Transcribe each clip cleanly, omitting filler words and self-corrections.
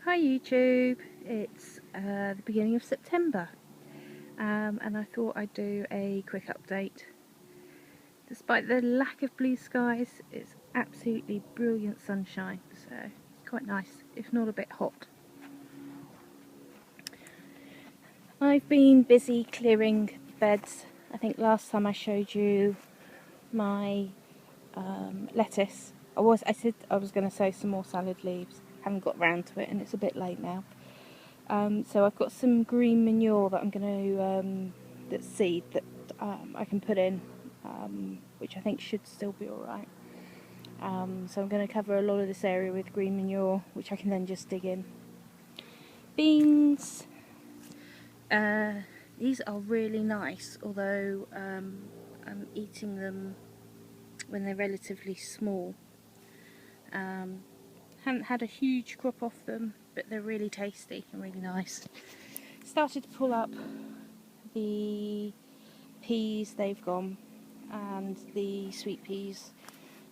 Hi YouTube, it's the beginning of September and I thought I'd do a quick update. Despite the lack of blue skies, it's absolutely brilliant sunshine, so it's quite nice, if not a bit hot. I've been busy clearing beds. I think last time I showed you my lettuce. I said I was going to sow some more salad leaves, haven't got round to it and it's a bit late now. So I've got some green manure that I'm going to, that's seed that I can put in, which I think should still be alright. So I'm going to cover a lot of this area with green manure, which I can then just dig in. Beans. These are really nice, although I'm eating them when they're relatively small. Haven't had a huge crop off them, but they're really tasty and really nice. Started to pull up the peas, they've gone, and the sweet peas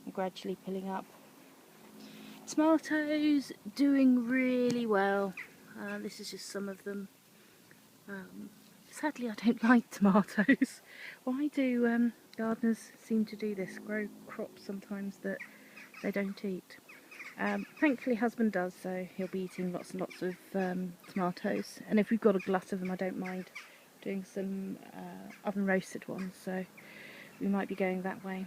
are gradually pulling up. Tomatoes doing really well. This is just some of them. Sadly I don't like tomatoes. Why do gardeners seem to do this? Grow crops sometimes that they don't eat. Thankfully husband does, so he'll be eating lots and lots of tomatoes, and if we've got a glut of them I don't mind doing some oven roasted ones, so we might be going that way.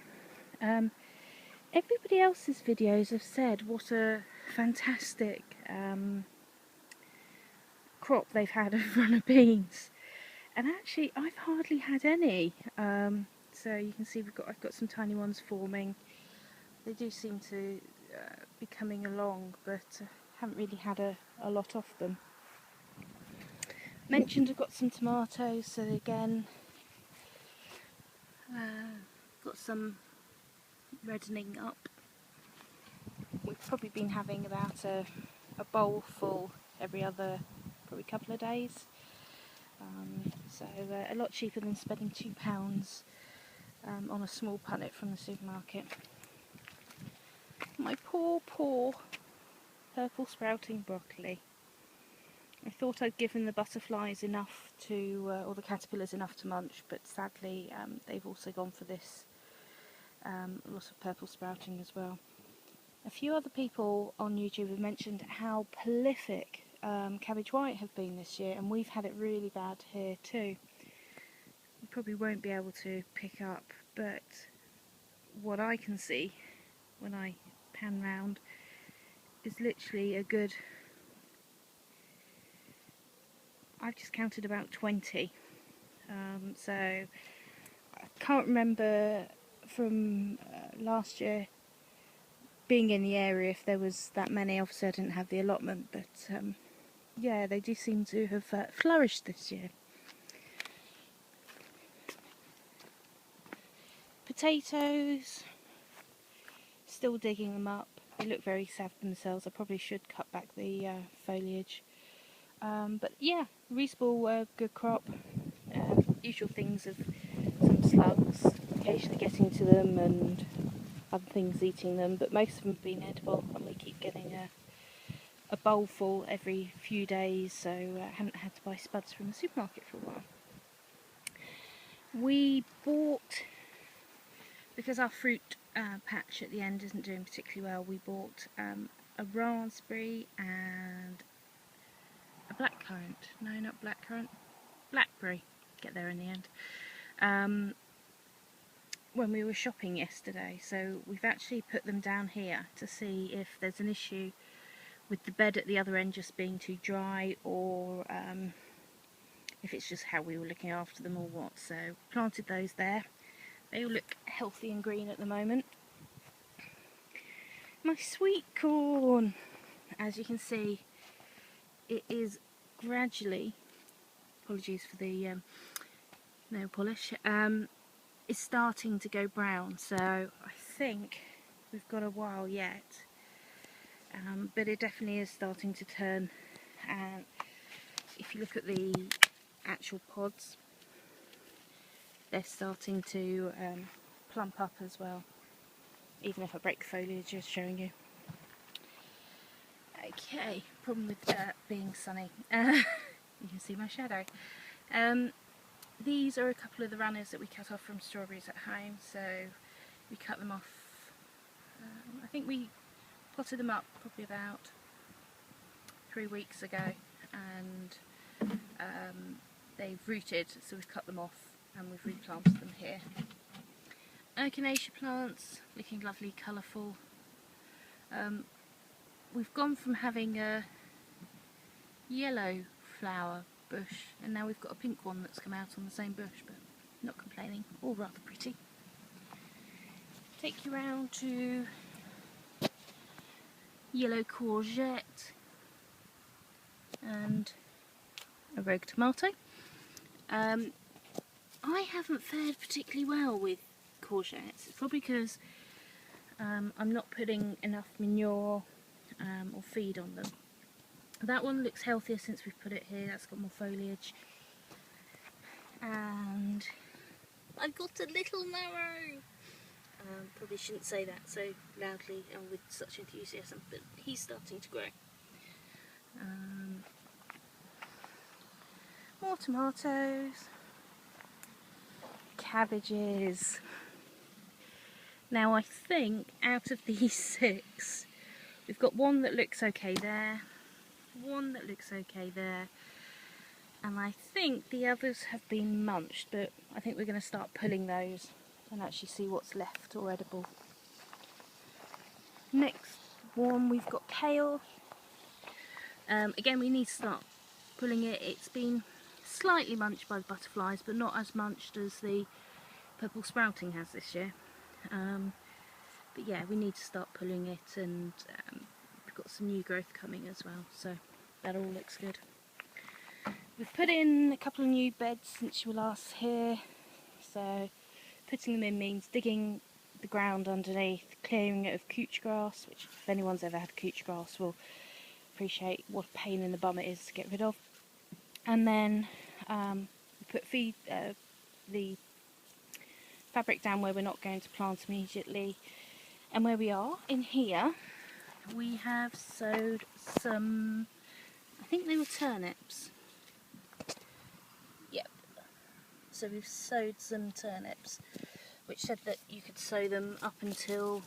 Everybody else's videos have said what a fantastic crop they've had of runner beans, and actually I've hardly had any. So you can see I've got some tiny ones forming. They do seem to be coming along, but haven't really had a lot of them. Mentioned I've got some tomatoes, so again got some reddening up. We've probably been having about a bowl full every other probably couple of days, so a lot cheaper than spending £2 on a small punnet from the supermarket. My poor purple sprouting broccoli. I thought I'd given the butterflies enough to, or the caterpillars enough to munch, but sadly they've also gone for this lot of purple sprouting as well. A few other people on YouTube have mentioned how prolific cabbage white have been this year, and we've had it really bad here too. You probably won't be able to pick up, but what I can see when I pan round is literally a good, I've just counted about 20. So I can't remember from last year being in the area if there was that many. Obviously I didn't have the allotment, but yeah, they do seem to have flourished this year. Potatoes, still digging them up. They look very sad themselves. I probably should cut back the foliage. But yeah, reasonable good crop. Usual things of some slugs occasionally getting to them and other things eating them, but most of them have been edible, and we keep getting a bowl full every few days, so I haven't had to buy spuds from the supermarket for a while. We bought, because our fruit patch at the end isn't doing particularly well, we bought a raspberry and a blackcurrant. No, not blackcurrant. Blackberry. Get there in the end. When we were shopping yesterday, so we've actually put them down here to see if there's an issue with the bed at the other end just being too dry, or if it's just how we were looking after them or what. So planted those there. They all look healthy and green at the moment. My sweet corn, as you can see, it is gradually, apologies for the nail polish, is starting to go brown, so I think we've got a while yet, but it definitely is starting to turn. And if you look at the actual pods, they're starting to plump up as well, even if I break the foliage, just showing you. Okay, problem with being sunny. You can see my shadow. These are a couple of the runners that we cut off from strawberries at home, so we cut them off. I think we potted them up probably about 3 weeks ago, and they've rooted, so we've cut them off and we've replanted them here. Echinacea plants, looking lovely, colourful. We've gone from having a yellow flower bush and now we've got a pink one that's come out on the same bush, but not complaining, all rather pretty. Take you round to yellow courgette and a rogue tomato. I haven't fared particularly well with courgettes. It's probably because I'm not putting enough manure or feed on them. That one looks healthier since we've put it here. That's got more foliage. And I've got a little marrow. Probably shouldn't say that so loudly and with such enthusiasm, but he's starting to grow. More tomatoes, cabbages. Now I think out of these 6, we've got one that looks okay there, one that looks okay there, and I think the others have been munched, but I think we're going to start pulling those and actually see what's left or edible. Next one, we've got kale. Again, we need to start pulling it. It's been slightly munched by the butterflies, but not as munched as the purple sprouting has this year. But yeah, we need to start pulling it, and we've got some new growth coming as well, so that all looks good. We've put in a couple of new beds since you were last here, so putting them in means digging the ground underneath, clearing it of couch grass, which if anyone's ever had couch grass will appreciate what a pain in the bum it is to get rid of. And then put the fabric down where we're not going to plant immediately. And where we are, in here, we have sowed some, I think they were turnips. Yep. So we've sowed some turnips, which said that you could sow them up until,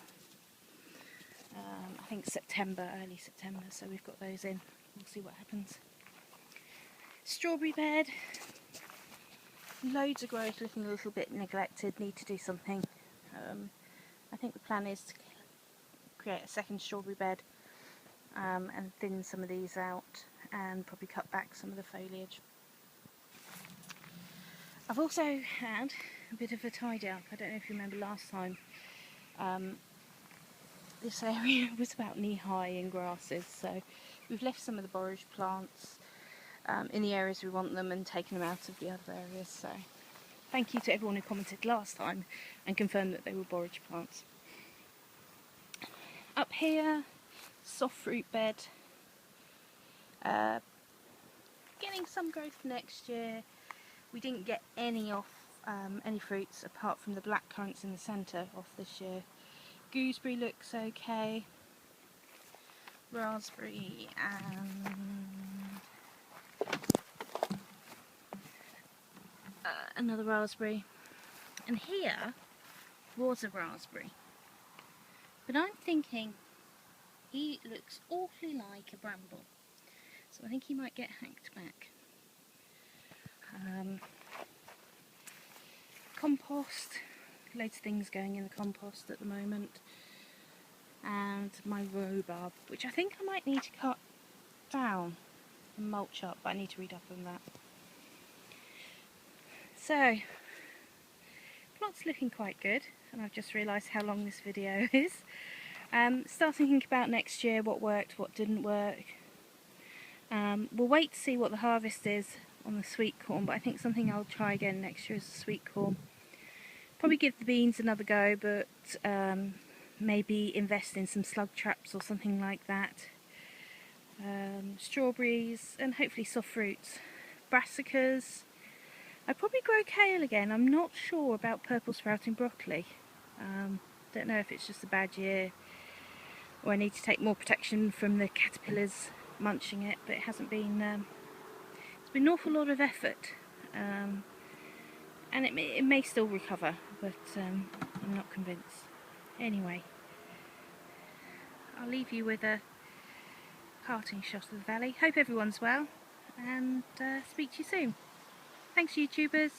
I think September, early September, so we've got those in. We'll see what happens. Strawberry bed. Loads of growth, looking a little bit neglected, need to do something. I think the plan is to create a second strawberry bed and thin some of these out and probably cut back some of the foliage. I've also had a bit of a tidy up. I don't know if you remember last time. This area was about knee high in grasses, so we've left some of the borage plants in the areas we want them and taken them out of the other areas. So thank you to everyone who commented last time and confirmed that they were borage plants. Up here, soft fruit bed. Getting some growth next year. We didn't get any off, any fruits apart from the black currants in the centre off this year. Gooseberry looks okay. Raspberry and another raspberry. And here was a raspberry. But I'm thinking he looks awfully like a bramble. So I think he might get hacked back. Compost, loads of things going in the compost at the moment, and my rhubarb, which I think I might need to cut down and mulch up, but I need to read up on that. So, plot's looking quite good, and I've just realised how long this video is. Starting to think about next year, what worked, what didn't work. We'll wait to see what the harvest is on the sweet corn, but I think something I'll try again next year is the sweet corn. Probably give the beans another go, but maybe invest in some slug traps or something like that. Strawberries and hopefully soft fruits. Brassicas. I'd probably grow kale again. I'm not sure about purple sprouting broccoli. Don't know if it's just a bad year or I need to take more protection from the caterpillars munching it, but it hasn't been, it's been an awful lot of effort, and it may still recover, but I'm not convinced. Anyway, I'll leave you with a parting shot of the valley. Hope everyone's well, and speak to you soon. Thanks, YouTubers.